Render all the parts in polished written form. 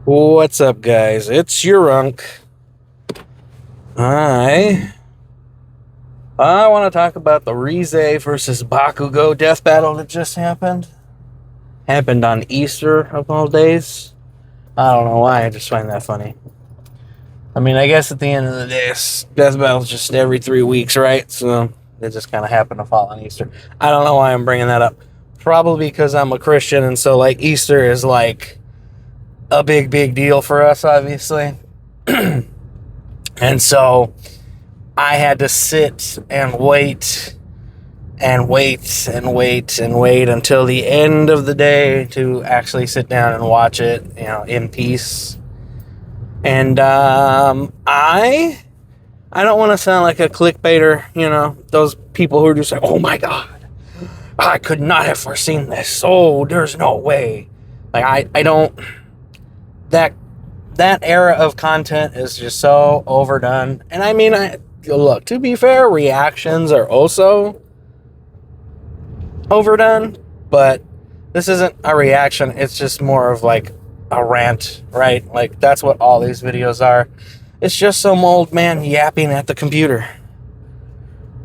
What's up, guys? It's your Unk. I want to talk about the Rize versus Bakugo death battle that just happened. Happened on Easter of all days. I don't know why, I just find that funny. I mean, I guess at the end of the day, death battle's just every 3 weeks, right? So it just kind of happened to fall on Easter. I don't know why I'm bringing that up. Probably because I'm a Christian, and so like Easter is like a big deal for us, obviously. And so I had to sit and wait and wait and wait and wait until the end of the day to actually sit down and watch it, in peace. And I don't want to sound like a clickbaiter, those people who are just like, oh my God, I could not have foreseen this. Oh, there's no way. Like, I don't... That era of content is just so overdone. And I mean, look, to be fair, reactions are also overdone, but this isn't a reaction. It's just more of like a rant, right? Like, that's what all these videos are. It's just some old man yapping at the computer,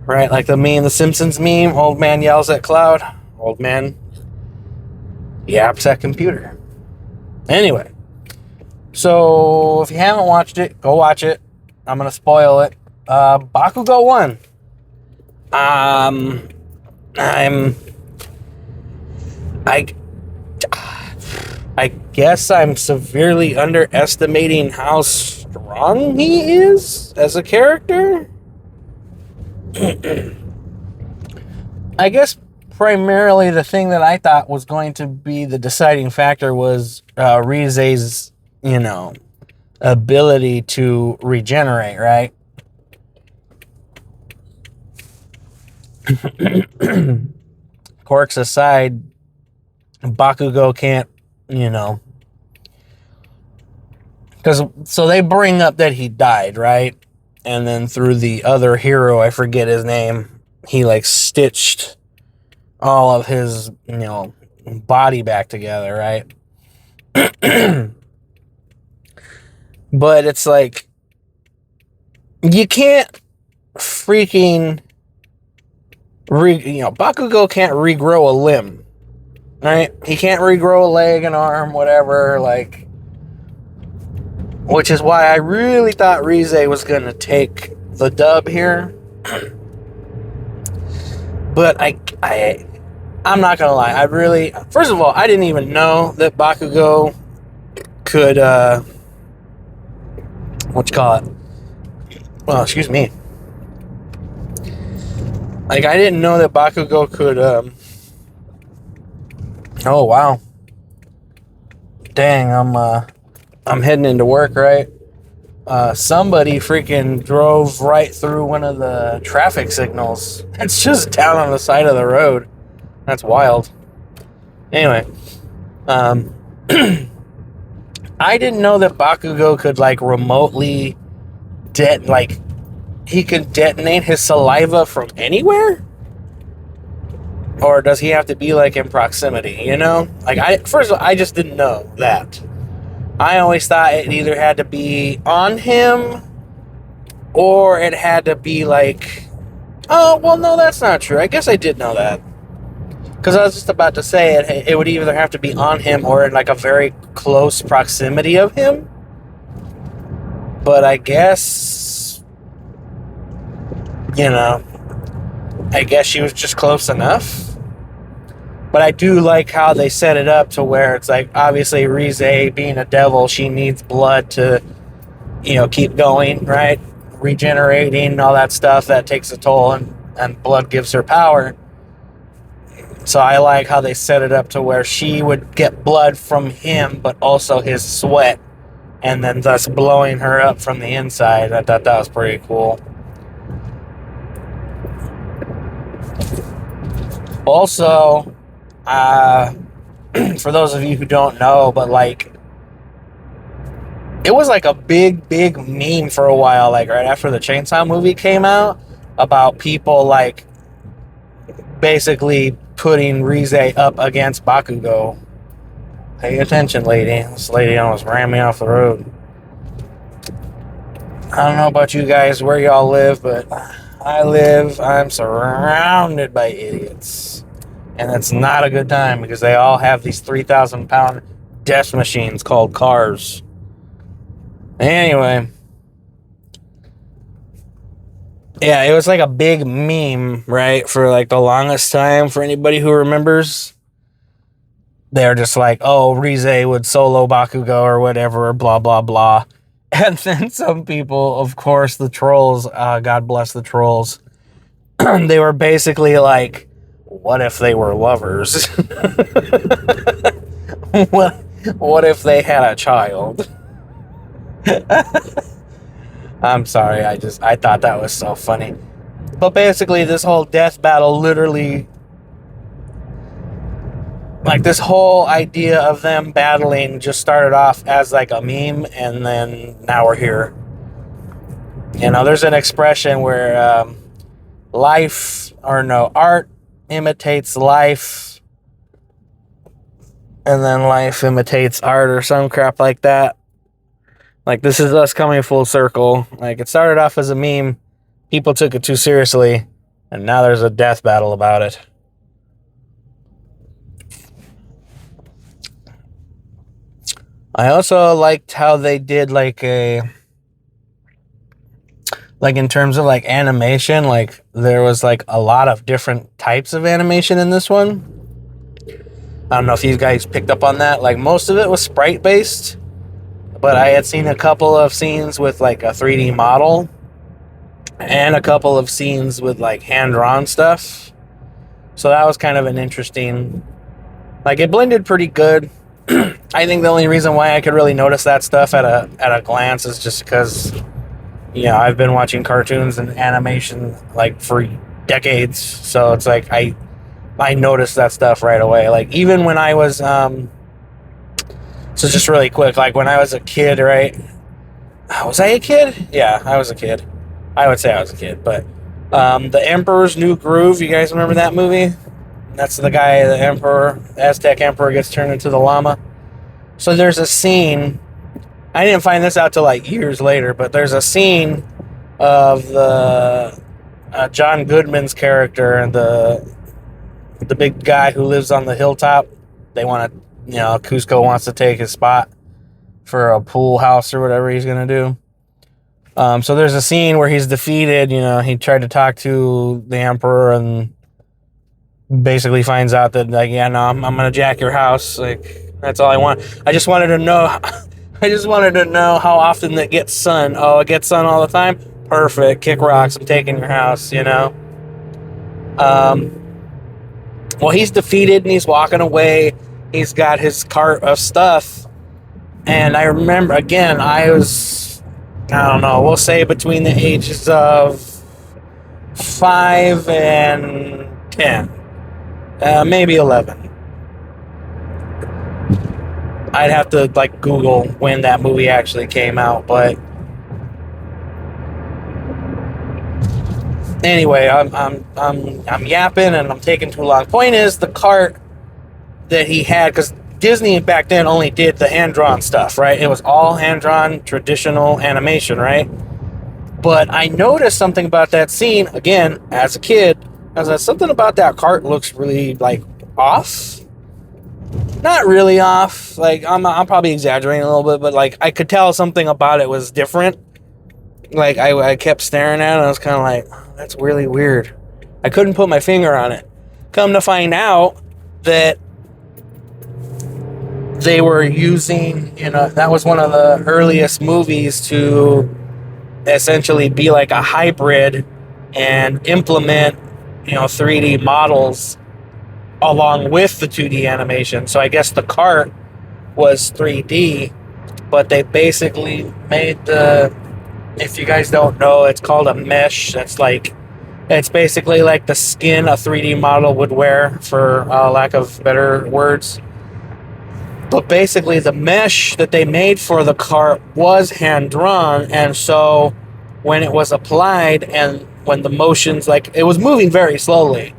right? Like the Simpsons meme, old man yells at cloud, old man yaps at computer. Anyway. So, if you haven't watched it, go watch it. I'm going to spoil it. Bakugo won. I guess I'm severely underestimating how strong he is as a character. I guess primarily the thing that I thought was going to be the deciding factor was Rize's ability to regenerate, right? Quirks aside, Bakugo can't, so they bring up that he died, right? And then through the other hero, I forget his name, he like stitched all of his, body back together, right? But it's like, you can't freaking, Bakugo can't regrow a limb, right? He can't regrow a leg, an arm, whatever, like, which is why I really thought Rize was going to take the dub here. But I'm not going to lie, first of all, I didn't even know that Bakugo could, well, excuse me. Like, I didn't know that Bakugo could, oh, wow. Dang, I'm heading into work, right? Somebody freaking drove right through one of the traffic signals. It's just down on the side of the road. That's wild. Anyway, I didn't know that Bakugo could, like, remotely he could detonate his saliva from anywhere? Or does he have to be, like, in proximity, Like, first of all, I just didn't know that. I always thought it either had to be on him, or it had to be, like... Oh, well, no, that's not true. I guess I did know that. Because I was just about to say it would either have to be on him or in, like, a very close proximity of him. But I guess, I guess she was just close enough. But I do like how they set it up to where it's like, obviously, Rize being a devil, she needs blood to, keep going, right? Regenerating, all that stuff, that takes a toll, and blood gives her power. So I like how they set it up to where she would get blood from him, but also his sweat, and then thus blowing her up from the inside. I thought that was pretty cool. Also, for those of you who don't know, but like, it was like a big meme for a while, like right after the Chainsaw movie came out, about people like basically putting Rize up against Bakugo. Pay attention, lady. This lady almost ran me off the road. I don't know about you guys, where y'all live, but I'm surrounded by idiots. And it's not a good time because they all have these 3,000-pound death machines called cars. Anyway. Yeah, it was like a big meme, right? For like the longest time, for anybody who remembers. They're just like, oh, Rize would solo Bakugo or whatever, blah, blah, blah. And then some people, of course, the trolls, God bless the trolls, they were basically like, what if they were lovers? what if they had a child? I'm sorry, I thought that was so funny. But basically, this whole death battle literally, like, this whole idea of them battling just started off as like a meme, and then now we're here. You know, there's an expression where art imitates life, and then life imitates art, or some crap like that. Like, this is us coming full circle. Like, it started off as a meme, people took it too seriously, and now there's a death battle about it. I also liked how they did like in terms of like animation, like there was like a lot of different types of animation in this one. I don't know if you guys picked up on that. Like, most of it was sprite based, but I had seen a couple of scenes with like a 3D model and a couple of scenes with like hand-drawn stuff. So that was kind of an interesting, like, it blended pretty good. I think the only reason why I could really notice that stuff at a glance is just because, you know, I've been watching cartoons and animation like for decades, so it's like I noticed that stuff right away. Like, even when I was so just really quick, like when I was a kid, right? Was I a kid? Yeah, I was a kid. I would say I was a kid, but The Emperor's New Groove, you guys remember that movie? That's the guy, the Emperor, Aztec Emperor, gets turned into the llama. So there's a scene, I didn't find this out till like years later, but there's a scene of the John Goodman's character and the big guy who lives on the hilltop. They want to, you know, Cusco wants to take his spot for a pool house or whatever he's going to do. So there's a scene where he's defeated, you know, he tried to talk to the Emperor and basically finds out that, like, yeah, no, I'm gonna jack your house. Like, that's all I want. I just wanted to know how often it gets sun. Oh, it gets sun all the time? Perfect. Kick rocks. I'm taking your house, you know? Well, he's defeated and he's walking away. He's got his cart of stuff. And I remember, again, I don't know, we'll say between the ages of 5 and 10. Maybe 11. I'd have to like Google when that movie actually came out, but anyway, I'm yapping and I'm taking too long. Point is, the cart that he had, because Disney back then only did the hand-drawn stuff, right? It was all hand-drawn, traditional animation, right? But I noticed something about that scene, again, as a kid. I was like, something about that cart looks really, like, off. Not really off. Like, I'm probably exaggerating a little bit, but, like, I could tell something about it was different. Like, I kept staring at it, and I was kind of like, oh, that's really weird. I couldn't put my finger on it. Come to find out that they were using, you know, that was one of the earliest movies to essentially be like a hybrid and implement, you know, 3D models along with the 2D animation. So I guess the cart was 3D, but they basically made if you guys don't know, it's called a mesh. It's basically like the skin a 3D model would wear, for lack of better words. But basically the mesh that they made for the cart was hand-drawn, and so when it was applied and when the motions, like, it was moving very slowly.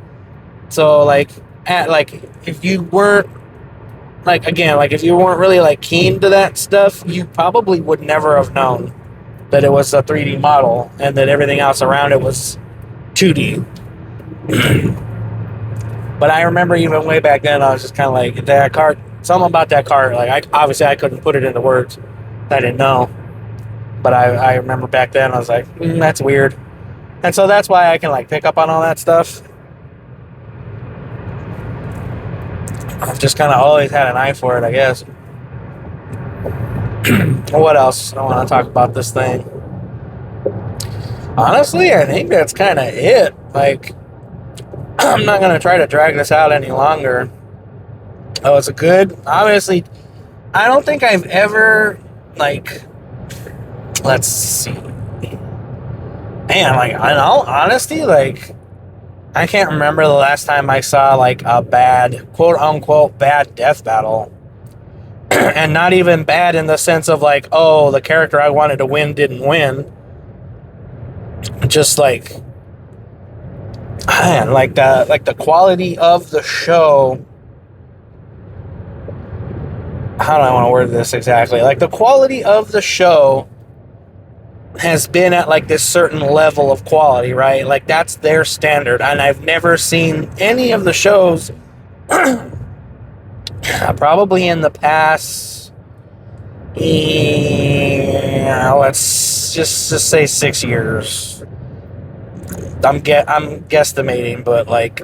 So, like, if you weren't like, again, like if you weren't really like keen to that stuff, you probably would never have known that it was a 3D model and that everything else around it was 2D. But I remember even way back then, I was just kind of like, that cart, something about that cart, like, obviously I couldn't put it into words. I didn't know. But I remember back then, I was like, that's weird. And so that's why I can, like, pick up on all that stuff. I've just kind of always had an eye for it, I guess. What else I want to talk about this thing? Honestly, I think that's kind of it. Like, I'm not going to try to drag this out any longer. Oh, it's a good, obviously, I don't think I've ever, like, let's see. Man, like, in all honesty, like, I can't remember the last time I saw, like, a bad, quote-unquote, bad death battle. And not even bad in the sense of, like, oh, the character I wanted to win didn't win. Just, like, man, like the quality of the show. How do I want to word this exactly? Like, the quality of the show has been at, like, this certain level of quality, right? Like, that's their standard. And I've never seen any of the shows probably in the past, let's just say 6 years. I'm guesstimating, but like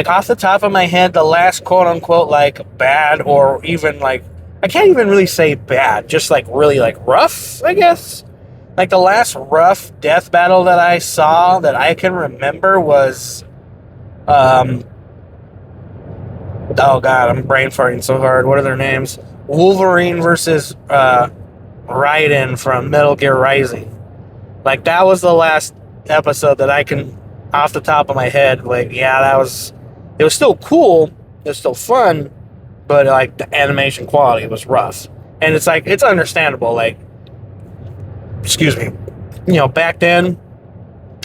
off the top of my head, the last quote-unquote, like, bad, or even, like, I can't even really say bad, just, like, really, like, rough, I guess. Like, the last rough death battle that I saw that I can remember was, oh god, I'm brain farting so hard. What are their names? Wolverine versus Raiden from Metal Gear Rising. Like, that was the last episode that I can, off the top of my head, like, yeah, it was still cool, it was still fun, but, like, the animation quality was rough. And it's, like, it's understandable, like, excuse me, you know, back then,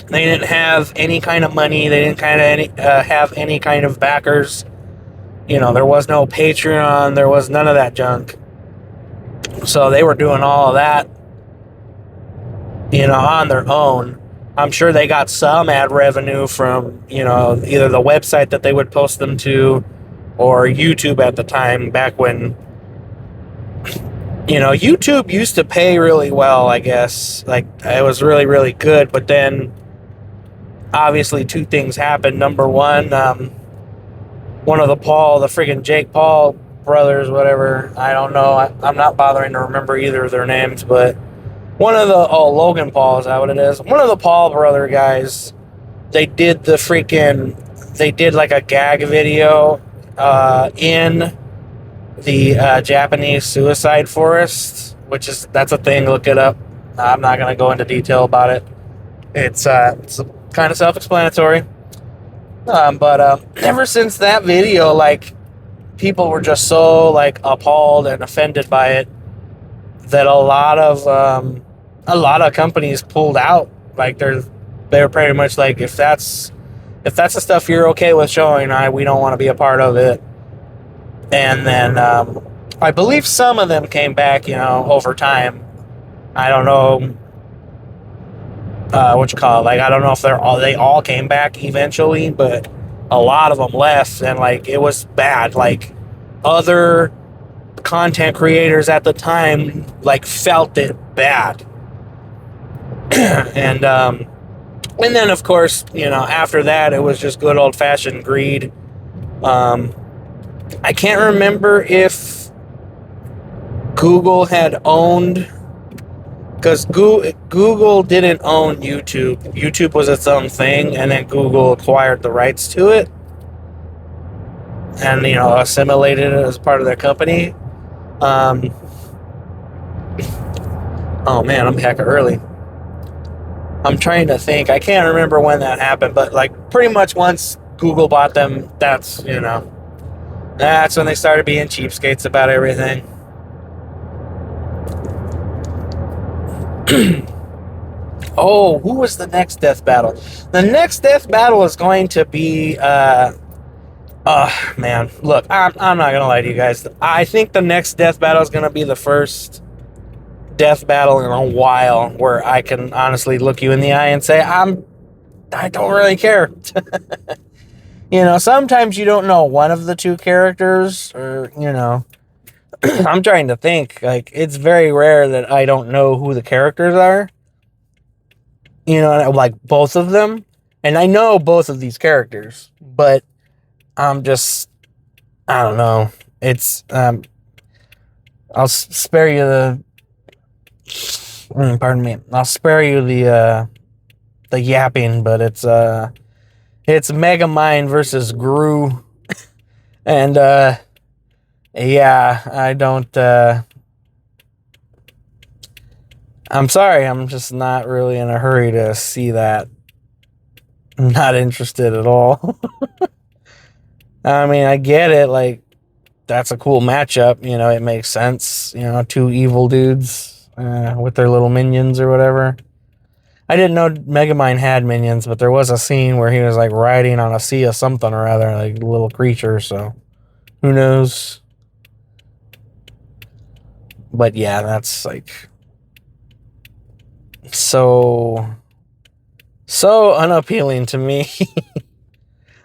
they didn't have any kind of money, they didn't have any kind of backers, you know, there was no Patreon, there was none of that junk. So they were doing all of that, you know, on their own. I'm sure they got some ad revenue from, you know, either the website that they would post them to or YouTube at the time, back when, you know, YouTube used to pay really well, I guess. Like, it was really, really good. But then, obviously, two things happened. Number one, one of the friggin' Jake Paul brothers, whatever, I don't know. I'm not bothering to remember either of their names, but one of the, Logan Paul, is that what it is? One of the Paul brother guys, they did like a gag video in the Japanese suicide forest, that's a thing, look it up. I'm not going to go into detail about it. It's kind of self-explanatory. But ever since that video, like, people were just so, like, appalled and offended by it that a lot of companies pulled out. Like, they're pretty much like, if that's the stuff you're okay with showing, we don't want to be a part of it. And then I believe some of them came back, you know, over time. I don't know what you call it. Like, I don't know if they all came back eventually, but a lot of them left, and, like, it was bad. Like, other content creators at the time, like, felt it bad. and then, of course, you know, after that, it was just good old-fashioned greed. I can't remember if Google had owned, because Google didn't own YouTube. YouTube was its own thing, and then Google acquired the rights to it and, you know, assimilated it as part of their company. Oh man, I'm hecka early. I'm trying to think. I can't remember when that happened, but, like, pretty much once Google bought them, that's when they started being cheapskates about everything. Oh, who was the next death battle? The next death battle is going to be Man, look, I'm not gonna lie to you guys. I think the next death battle is gonna be the first death battle in a while where I can honestly look you in the eye and say I don't really care. Sometimes you don't know one of the two characters, or I'm trying to think. Like, it's very rare that I don't know who the characters are. Like both of them, and I know both of these characters, but I'm just, I don't know. It's I'll spare you pardon me. I'll spare you the yapping, but it's Megamind versus Gru, and yeah, I don't. I'm sorry, I'm just not really in a hurry to see that. I'm not interested at all. I mean, I get it. Like, that's a cool matchup. It makes sense. Two evil dudes with their little minions or whatever. I didn't know Megamind had minions, but there was a scene where he was like riding on a sea of something or other, like a little creature. So who knows? But yeah, that's like so unappealing to me.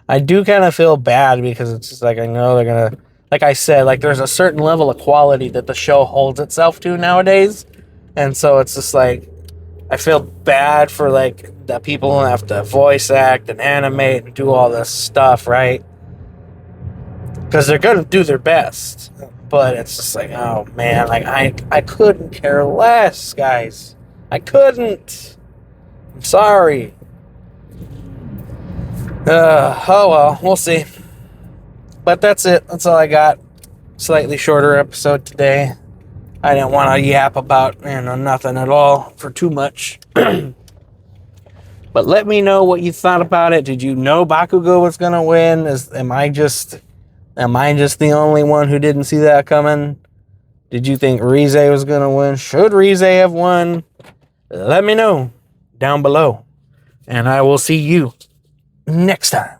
I do kind of feel bad because it's just like, I know they're gonna, like I said, like there's a certain level of quality that the show holds itself to nowadays, and so it's just like I feel bad for like the people who have to voice act and animate and do all this stuff, right? Because they're gonna do their best, but it's just like, oh man, like I couldn't care less, guys. I couldn't. I'm sorry. Oh well, we'll see. But that's it. That's all I got. Slightly shorter episode today. I didn't want to yap about, nothing at all for too much. But let me know what you thought about it. Did you know Bakugo was gonna win? Am I just the only one who didn't see that coming? Did you think Rize was gonna win? Should Rize have won? Let me know down below. And I will see you next time.